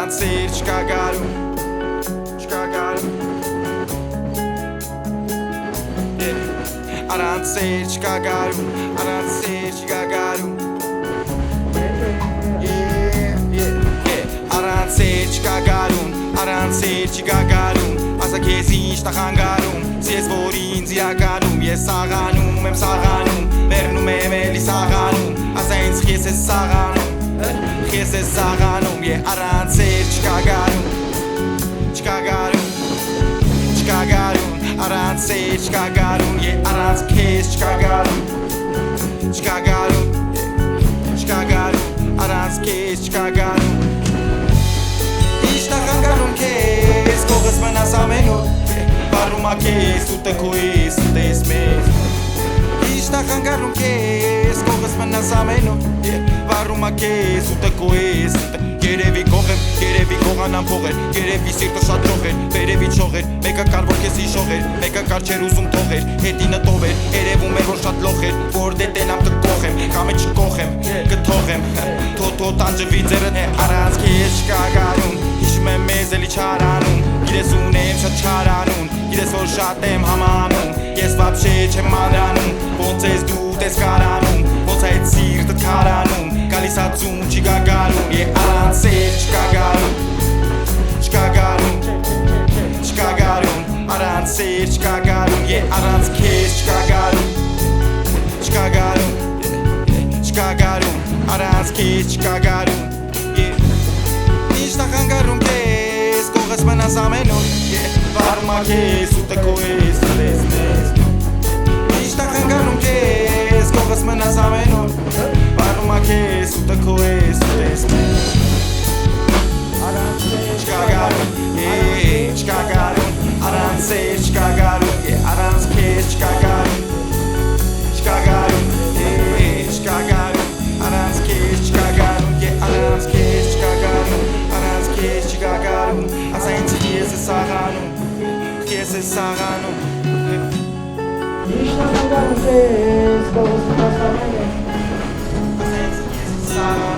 Aranz seyir çıkagarum Aranz seyir çıkagarum Aranz seyir çıkagarum Asa kezi iştahagarum Siz vorin ziyagarum Yes saganum em saganum Vernum em eli saganum Asa ins Jesus saganum Jesus saganum Aranz seyir çıkagarum Aranz seyir çıkagarum Aranz kes çıkagarum Aranz kes çıkagarum İştahagarum kes Kogas manas ameno Varuma kes Ute kois Ute esmes İştahagarum kes Kogas manas ameno Varuma kes Ute kois Երևի կողեմ, երևի կողանամ փողեր Երևի սիրտը շատ թողեր, վերևի չողեր Մեկը կար որ քեզ հիշողեր, մեկը կար չեր ուզում թողեր Հետինը տով էր, երևում էր որ շատ լոխ էր Որ դե տենամ կկողեմ, կամը չկողեմ, կթողեմ Թոթո տանջվի ձերըն է Aranz քեզ չկագարուն Հիշում եմ մեզ էլի չարանում Գիրես ունեմ շատ չարանում Գիրես որ շատ եմ համանում Ես վաբշե չեմ մանրանում Ոնց ես դու տես կարանում Ոնց այդ սիրտը քարանում Գալիս ածում չի գագարում Aranz seyir çıkagarum Aranz seyir çıkagarum Aranz kes çıkagarum Aranz kes çıkagarum İştahagarum kes Kogas manas amenon Varma kes Ute koes İştahagarum kes Kogas manas amenon Varma kes Ute koes Aranz seyir çıkagarum Aranz kes çıkagarum Aranz kes çıkagarum Aranz kes çıkagarum Asa inci kese saganum İştahagarum kes Kogas manas ameno Asa inci kese saganum